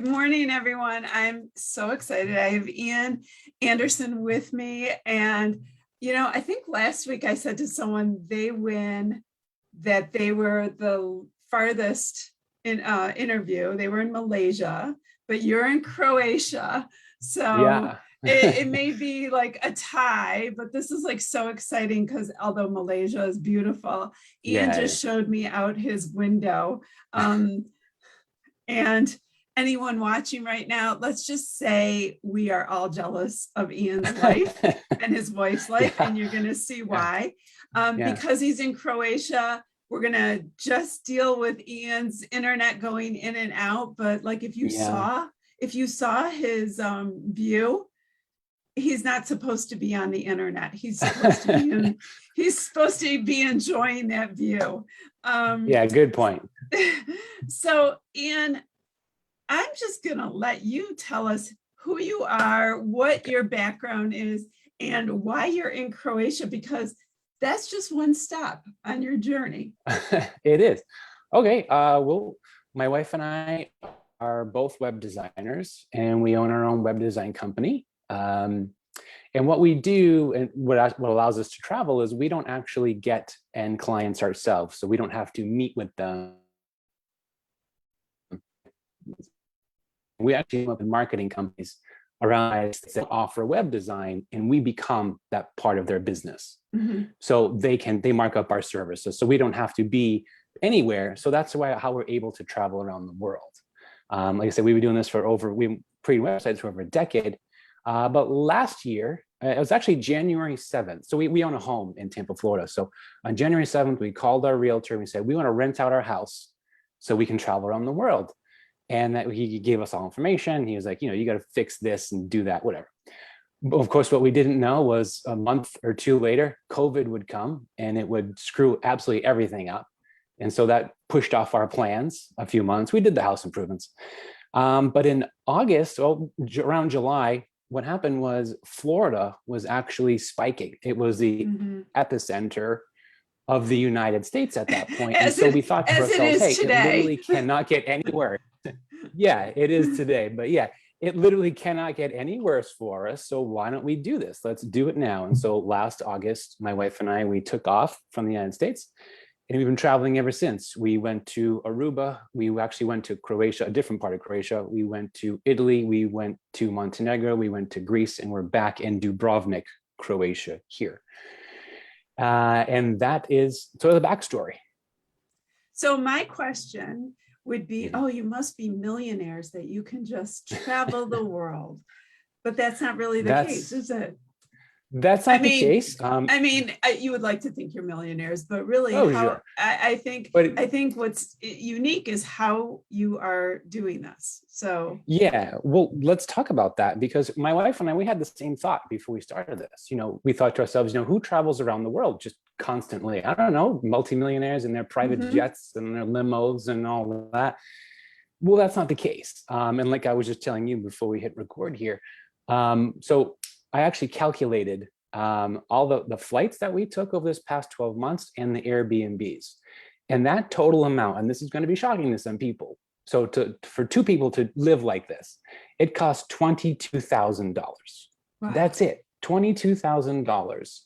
Good morning, everyone. I'm so excited. I have Ian Andersn with me. And, I think last week I said to someone they win that they were the farthest interview. They were in Malaysia, but you're in Croatia. So Yeah. it may be like a tie, but this is like so exciting because although Malaysia is beautiful, Ian Yeah, it just is. showed me out his window. And anyone watching right now, let's just say we are all jealous of Ian's life and his wife's life, Yeah. and you're going to see Yeah. why. Yeah. Because he's in Croatia, we're going to just deal with Ian's internet going in and out. But like if you Yeah. saw his view, he's not supposed to be on the internet. He's supposed to be enjoying that view. Yeah, good point. So Ian, I'm just going to let you tell us who you are, what your background is, and why you're in Croatia, because that's just one step on your journey. It is. Okay. Well, my wife and I are both web designers and we own our own web design company. And what we do and what allows us to travel is we don't actually get end clients ourselves. So we don't have to meet with them. We actually work with marketing companies around that offer web design, and we become that part of their business. Mm-hmm. So they mark up our services. So we don't have to be anywhere. So that's how we're able to travel around the world. Like I said, we were doing this we created websites for over a decade. But last year, it was actually January 7th. So we own a home in Tampa, Florida. So on January 7th, we called our realtor and we said, we want to rent out our house so we can travel around the world. And that he gave us all information. He was like, you got to fix this and do that, whatever. But of course, what we didn't know was a month or two later, COVID would come and it would screw absolutely everything up. And so that pushed off our plans a few months. We did the house improvements. But in August, around July, what happened was Florida was actually spiking. It was the epicenter of the United States at that point. And so we thought to ourselves, hey, it literally cannot get any worse. Yeah, it is today. But yeah, it literally cannot get any worse for us. So why don't we do this? Let's do it now. And so last August, my wife and I, we took off from the United States. And we've been traveling ever since. We went to Aruba. We actually went to Croatia, a different part of Croatia. We went to Italy. We went to Montenegro. We went to Greece. And we're back in Dubrovnik, Croatia here. And that is sort of the backstory. So my question would be, you must be millionaires that you can just travel the world. But that's not really the case, is it? That's not the case. You would like to think you're millionaires, but really, sure. I think what's unique is how you are doing this. So yeah, well, let's talk about that because my wife and I, we had the same thought before we started this. We thought to ourselves, who travels around the world just constantly? I don't know, multimillionaires in their private jets and their limos and all of that. Well, that's not the case. And like I was just telling you before we hit record here, so I actually calculated all the flights that we took over this past 12 months and the Airbnbs. And that total amount, and this is going to be shocking to some people. So for two people to live like this, it costs $22,000. Wow. That's it, $22,000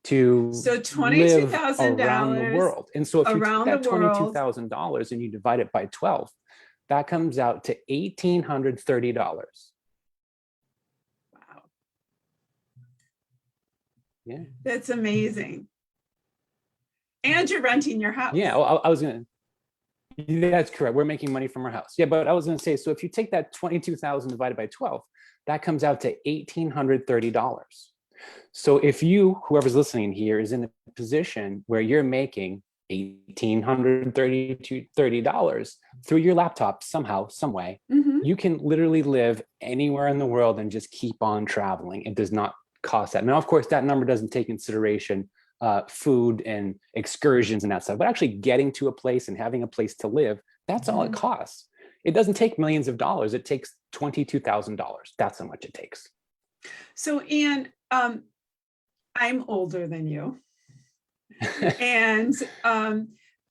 to live around the world. And so if you take that $22,000 and you divide it by 12, that comes out to $1,830. Yeah, that's amazing. And you're renting your house. Yeah, well, I was gonna. That's correct. We're making money from our house. Yeah, but I was gonna say, so if you take that 22,000 divided by 12, that comes out to $1,830. So if whoever's listening here, is in a position where you're making $1,830 through your laptop somehow, some way, you can literally live anywhere in the world and just keep on traveling. It does not cost that. Now, of course, that number doesn't take consideration food and excursions and that stuff, but actually getting to a place and having a place to live, that's all it costs. It doesn't take millions of dollars. It takes $22,000. That's how much it takes. So, Ian, I'm older than you. And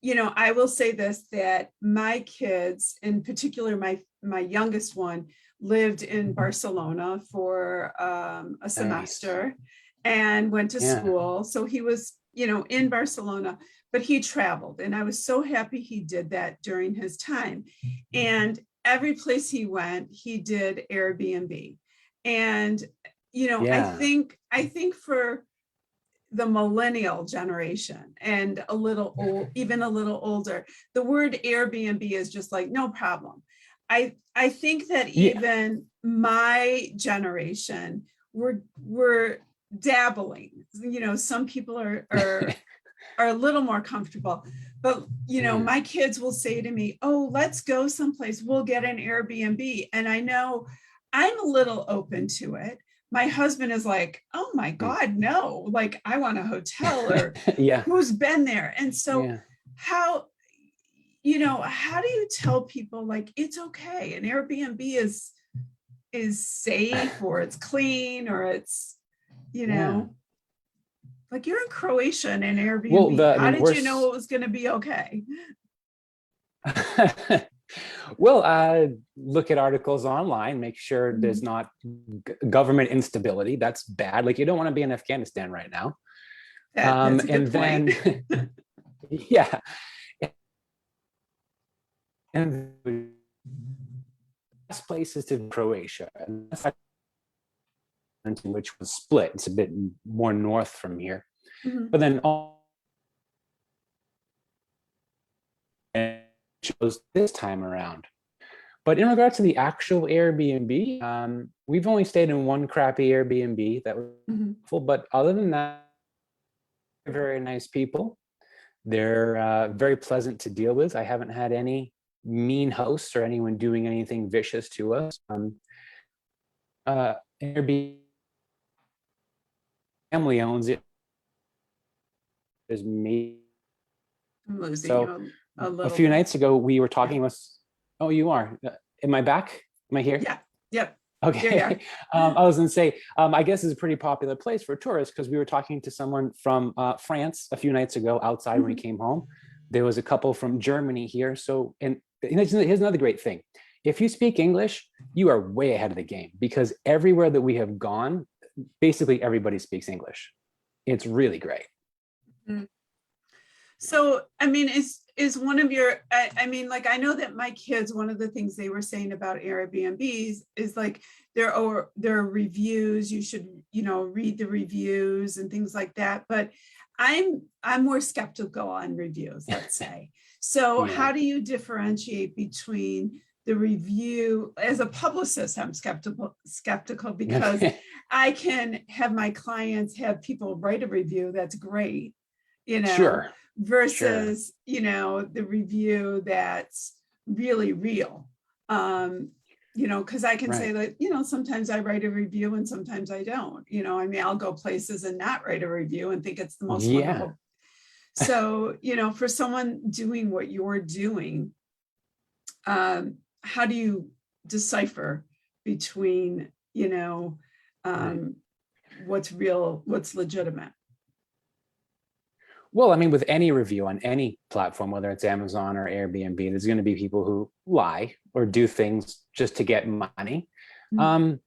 I will say this, that my kids, in particular, my youngest one, lived in Barcelona for a Nice. semester and went to Yeah. school. So he was, in Barcelona, but he traveled. And I was so happy he did that during his time. And every place he went, he did Airbnb. And, Yeah. I think for the millennial generation and a little old, even a little older, the word Airbnb is just like, no problem. I think that Yeah. even my generation, we're dabbling. Some people are a little more comfortable, but Yeah. my kids will say to me, oh, let's go someplace, we'll get an Airbnb. And I know I'm a little open to it. My husband is like, oh my God, no, like I want a hotel, or Yeah. who's been there. And so Yeah. how, how do you tell people like it's okay, an Airbnb is safe, or it's clean, or it's, you Yeah. know, like you're in Croatia in an Well, Airbnb. I How mean, did you know it was going to be okay? well, look at articles online, make sure there's Mhm. not government instability. That's bad. Like you don't want to be in Afghanistan right now. That's a And good point. then, yeah, and the best place is to Croatia, and that's which was split. It's a bit more north from here, Mhm. but then all chose this time around. But in regards to the actual Airbnb, we've only stayed in one crappy Airbnb that was Mhm. full. But other than that, they're very nice people. They're very pleasant to deal with. I haven't had any mean hosts or anyone doing anything vicious to us. Airbnb family owns it. Is me. I'm losing So you a a little few bit. nights ago, we were Yeah. talking with. Oh, you are. Am I back? Am I here? Yeah. Yep. There you are. Okay. I was going to say, I guess it's a pretty popular place for tourists because we were talking to someone from France a few nights ago outside when he Mhm. came home. There was a couple from Germany here. So, and here's another great thing. If you speak English, you are way ahead of the game because everywhere that we have gone, basically everybody speaks English. It's really great. Mhm. So, I mean, is one of your, I mean, like, I know that my kids, one of the things they were saying about Airbnbs is like there are reviews. You should, read the reviews and things like that. But I'm more skeptical on reviews, let's say. So, Yeah. how do you differentiate between the review? As a publicist, I'm skeptical because I can have my clients have people write a review that's great, you know, Sure. Sure. versus, the review that's really real. Because I can say Right. that, sometimes I write a review and sometimes I don't. I mean, I'll go places and not write a review and think it's the most Yeah. wonderful. So, for someone doing what you're doing, how do you decipher between, Right. um, what's real, what's legitimate? Well, I mean, with any review on any platform, whether it's Amazon or Airbnb, there's going to be people who lie or do things just to get money. Mhm. Um,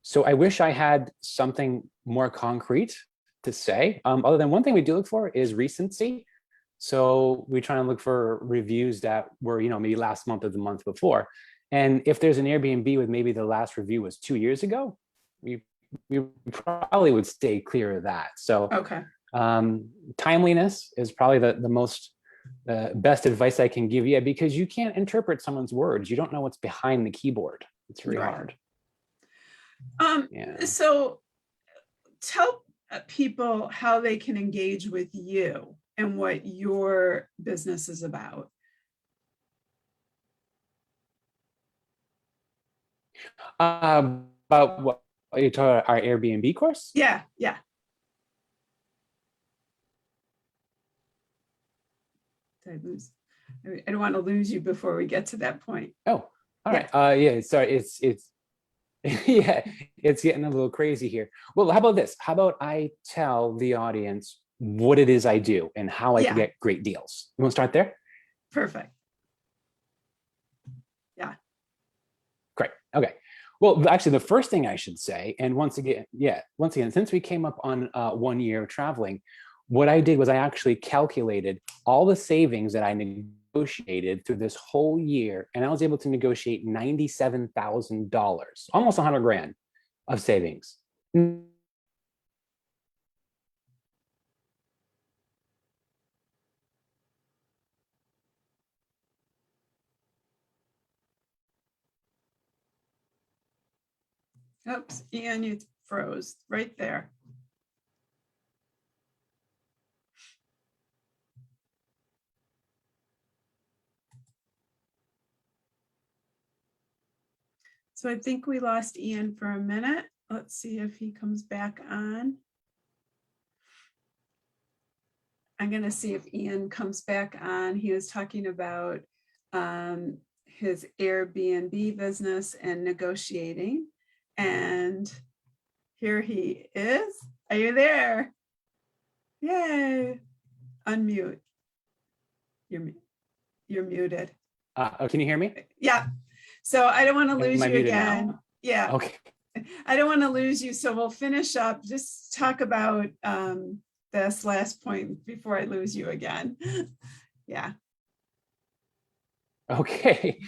so I wish I had something more concrete to say. Other than one thing we do look for is recency. So we try and look for reviews that were, maybe last month or the month before. And if there's an Airbnb with maybe the last review was 2 years ago, we we probably would stay clear of that. So Okay. timeliness is probably the most best advice I can give you because you can't interpret someone's words. You don't know what's behind the keyboard. It's very Right. hard. Um, Yeah. so tell people how they can engage with you and what your business is about. About what you talking our Airbnb course? Yeah, yeah. Did I lose? I don't want to lose you before we get to that point. Oh, all Yeah, right. Yeah. Sorry. It's yeah. It's getting a little crazy here. Well, how about this? How about I tell the audience what it is I do and how I can yeah, get great deals? You want to start there? Perfect. Great. Okay. Well, actually, the first thing I should say, and once again, since we came up on 1 year of traveling, what I did was I actually calculated all the savings that I negotiated through this whole year, and I was able to negotiate $97,000, almost 100 grand of savings. Oops, Ian, you froze right there. So I think we lost Ian for a minute. Let's see if he comes back on. I'm going to see if Ian comes back on. He was talking about his Airbnb business and negotiating. And here he is. Are you there? Yay. Unmute. You're muted. Can you hear me? Yeah. So I don't want to lose Am I you muted again. now? Yeah. Okay. I don't want to lose you. So we'll finish up. Just talk about this last point before I lose you again. Yeah. Okay.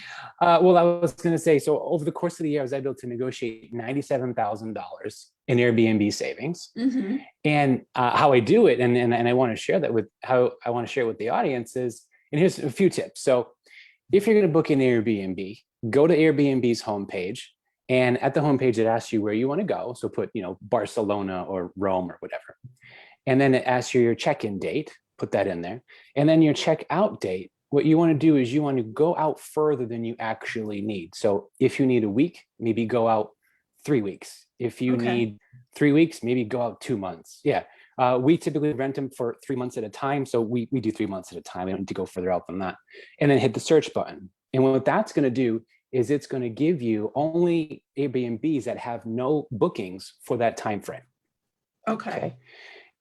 Well, I was going to say, so over the course of the year, I was able to negotiate $97,000 in Airbnb savings. Mm-hmm. And how I do it, and I want to share that with the audience is, and here's a few tips. So if you're going to book an Airbnb, go to Airbnb's homepage, and at the homepage, it asks you where you want to go. So put, Barcelona or Rome or whatever. And then it asks you your check-in date, put that in there. And then your check-out date. What you want to do is you want to go out further than you actually need. So if you need a week, maybe go out 3 weeks. If you need 3 weeks, maybe go out 2 months. Yeah. We typically rent them for 3 months at a time. So we do 3 months at a time. We don't need to go further out than that. And then hit the search button. And what that's going to do is it's going to give you only Airbnbs that have no bookings for that time frame. Okay.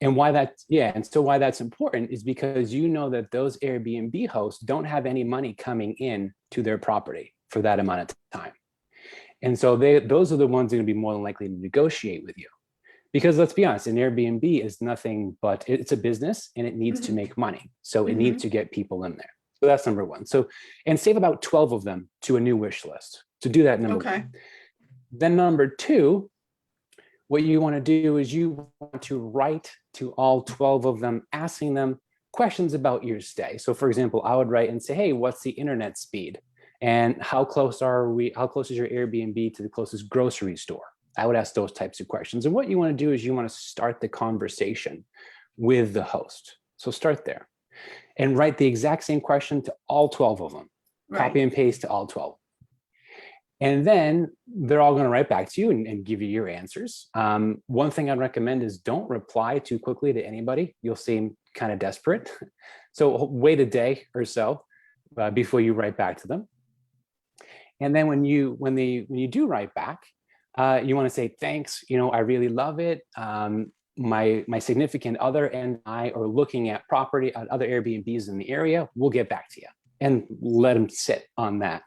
And why that's important is because you know that those Airbnb hosts don't have any money coming in to their property for that amount of time. And so those are the ones that are going to be more than likely to negotiate with you. Because let's be honest, an Airbnb is nothing but, it's a business and it needs to make money. So it needs to get people in there. So that's number one. So, and save about 12 of them to a new wish list. So do that number one. Then number two, what you want to do is you want to write to all 12 of them, asking them questions about your stay. So for example, I would write and say, hey, what's the internet speed? And how close is your Airbnb to the closest grocery store? I would ask those types of questions. And what you want to do is you want to start the conversation with the host. So start there and write the exact same question to all 12 of them, copy and paste to all 12. And then they're all going to write back to you and give you your answers. One thing I'd recommend is don't reply too quickly to anybody. You'll seem kind of desperate. So wait a day or so before you write back to them. And then when you do write back, you want to say, thanks, I really love it. My significant other and I are looking at property at other Airbnbs in the area. We'll get back to you, and let them sit on that.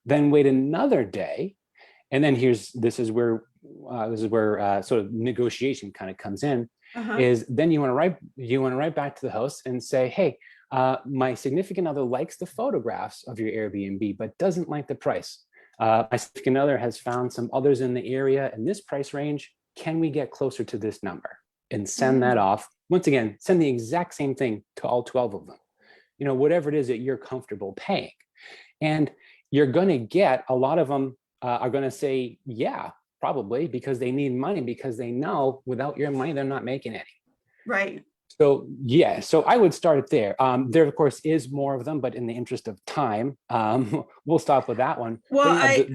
Then wait another day, and then this is where sort of negotiation kind of comes in. Is then you want to write back to the host and say, hey, my significant other likes the photographs of your Airbnb but doesn't like the price. My significant other has found some others in the area in this price range. Can we get closer to this number? And send that off. Once again, send the exact same thing to all 12 of them. Whatever it is that you're comfortable paying. And you're going to get a lot of them are going to say, yeah, probably, because they need money, because they know without your money, they're not making any. Right. So, yeah, so I would start it there. There, of course, is more of them, but in the interest of time, we'll stop with that one. Well, I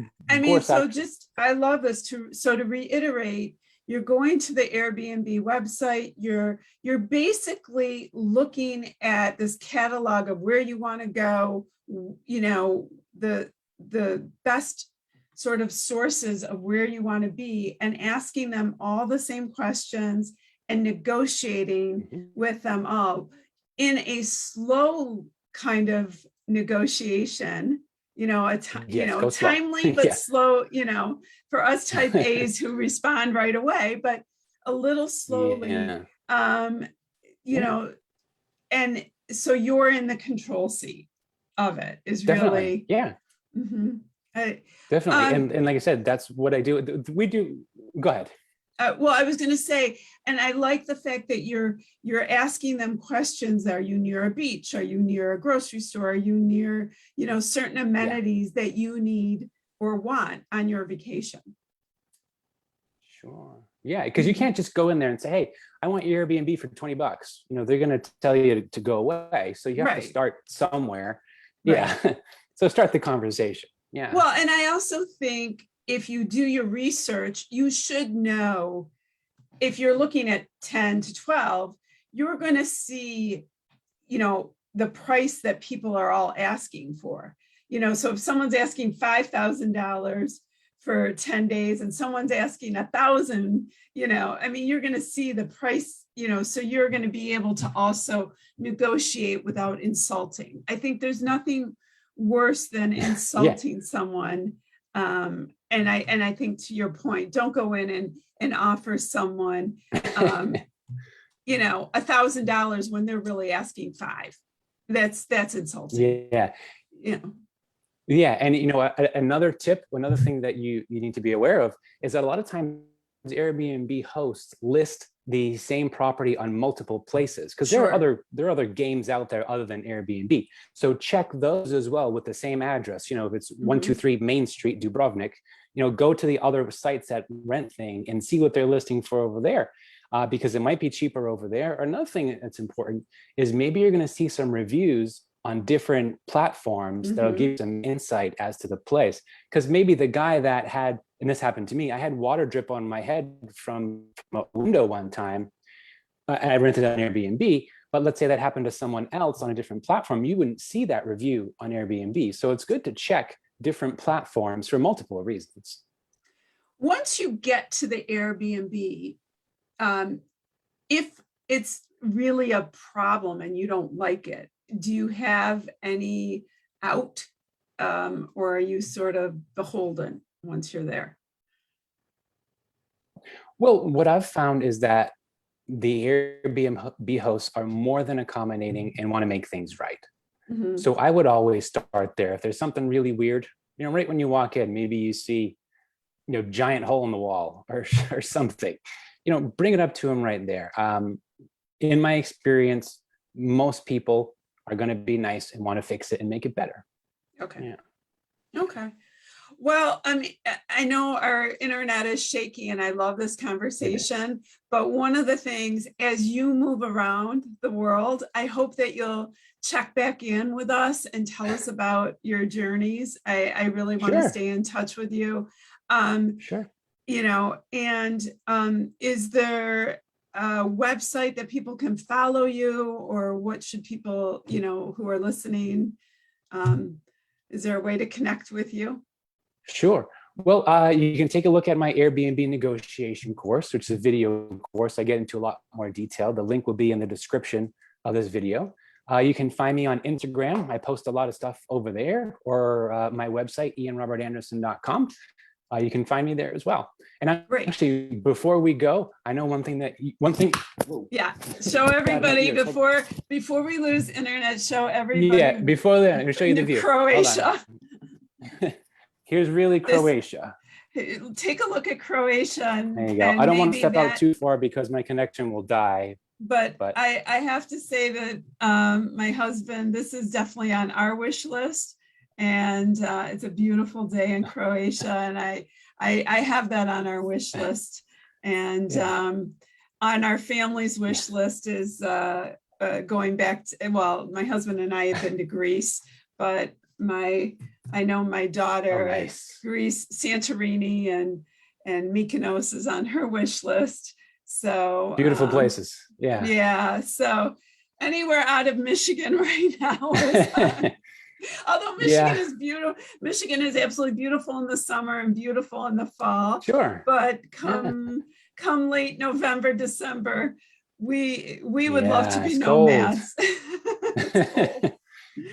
love this. So to reiterate, you're going to the Airbnb website. You're basically looking at this catalog of where you want to go, the best sort of sources of where you want to be, and asking them all the same questions and negotiating with them all in a slow kind of negotiation, Yes, go slow. timely but Yeah. slow, for us type A's who respond right away, but a little slowly, Yeah. um, you Yeah. know, and so you're in the control seat of it is Definitely. really, Yeah. mhm. I, Definitely. um, And like I said, that's what I do. We do. Go ahead. well, I was going to say, and I like the fact that you're asking them questions. Are you near a beach? Are you near a grocery store? Are you near, certain Yeah. amenities that you need or want on your vacation? Sure. Yeah, because you Mhm. can't just go in there and say, "Hey, I want your Airbnb for $20." They're going to tell you to go away. So you have to Right, start somewhere. right. Yeah. So start the conversation. Yeah. Well, and I also think if you do your research, you should know if you're looking at 10 to 12, you're going to see, the price that people are all asking for. So if someone's asking $5,000 for 10 days and someone's asking 1,000, you're going to see the price, so you're going to be able to also negotiate without insulting. I think there's nothing worse than Yeah. insulting someone. And I think to your point, don't go in and offer someone, $1,000 when they're really asking five. That's insulting. Yeah. You know. Yeah, and another tip, another thing that you need to be aware of is that a lot of times Airbnb hosts list the same property on multiple places because Sure. there are other games out there other than Airbnb. So check those as well with the same address. If it's Mhm. 123 Main Street, Dubrovnik, go to the other sites that rent thing and see what they're listing for over there. Because it might be cheaper over there. Or another thing that's important is maybe you're going to see some reviews on different platforms that'll give Mhm. you some insight as to the place. Because maybe the guy that had, and this happened to me, I had water drip on my head from a window one time, and I rented an Airbnb. But let's say that happened to someone else on a different platform, you wouldn't see that review on Airbnb. So it's good to check different platforms for multiple reasons. Once you get to the Airbnb, um, if it's really a problem and you don't like it, do you have any out, or are you sort of beholden once you're there? Well, what I've found is that the Airbnb hosts are more than accommodating and want to make things right. Mhm. So I would always start there. If there's something really weird, right when you walk in, maybe you see, giant hole in the wall or something, bring it up to them right there. In my experience, most people are going to be nice and want to fix it and make it better. Okay. Yeah. Okay. Well, I know our internet is shaky and I love this It is. conversation, but one of the things as you move around the world, I hope that you'll check back in with us and tell us about your journeys. I really want to Sure. stay in touch with you. Um, Sure. and is there a website that people can follow you, or what should people, who are listening, um, is there a way to connect with you? Sure. Well, you can take a look at my Airbnb negotiation course, which is a video course. I get into a lot more detail. The link will be in the description of this video. You can find me on Instagram. I post a lot of stuff over there, or my website, ianrobertanderson.com. You can find me there as well. And Great. actually, before we go, I know one thing. Whoa, Yeah, show God, my everybody ears. before we lose internet, show everybody Yeah, before that, I'm going to show you the view. Hold on. Croatia. Here's really This, Croatia. take a look at Croatia, There you go. I and don't want to maybe step out that, too far because my connection will die. but But I have to say that my husband, this is definitely on our wish list, and it's a beautiful day in Croatia, and I have that on our wish list, and yeah, on our family's wish list is going back to, well, my husband and I have been to Greece, but I know my oh, daughter at nice. Greece, Santorini and Mykonos is on her wish list. So Beautiful places. Yeah. yeah, so anywhere out of Michigan right now is although Michigan Yeah, is beautiful. Michigan is absolutely beautiful in the summer and beautiful in the fall. sure. But Yeah. come late November, December, we would love to Yeah, be it's cold. nomads. It's cold.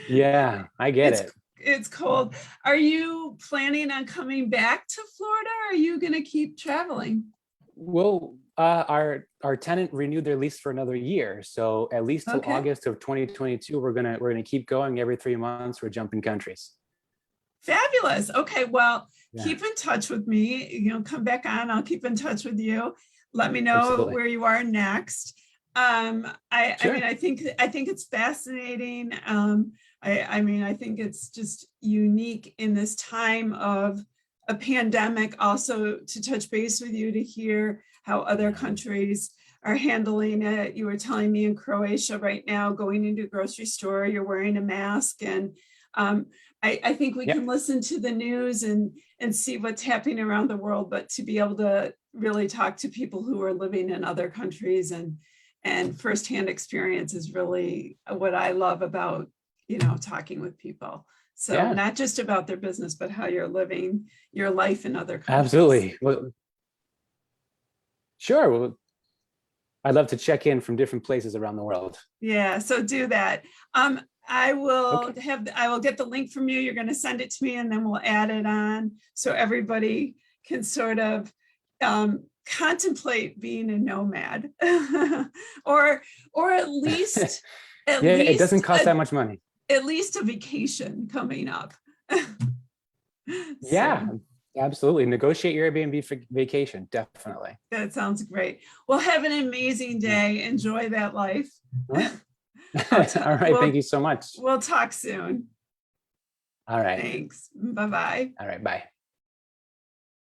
Yeah, I get It's it. it's cold. Are you planning on coming back to Florida? Or are you going to keep traveling? Well, our tenant renewed their lease for another year, so at least till Okay. August of 2022, we're gonna keep going. Every 3 months. We're jumping countries. Fabulous. Okay, well, Yeah, keep in touch with me. Come back on. I'll keep in touch with you. Let me know absolutely. where you are next. I mean, Sure. I think it's fascinating. I mean, I think it's just unique in this time of a pandemic. Also, to touch base with you to hear how other Yeah. countries are handling it. You were telling me in Croatia right now, going into a grocery store, you're wearing a mask, and um, I think we can Yep. listen to the news and see what's happening around the world, but to be able to really talk to people who are living in other countries and firsthand experience is really what I love about, talking with people. So Yeah. not just about their business, but how you're living your life in other countries. Absolutely. Well, sure. Well, I'd love to check in from different places around the world. Yeah, so do that. I will Okay. I will get the link from you. You're going to send it to me and then we'll add it on so everybody can sort of contemplate being a nomad or at Yeah, it doesn't least cost that much money. at least a vacation coming up. Yeah, So absolutely. Negotiate your Airbnb for vacation. Definitely. that sounds great. Well, have an amazing Yeah. day. Enjoy that life. All right. I'll t- All right. Thank we'll you so much. we'll talk soon. All right. Thanks. Bye bye. All right. Bye.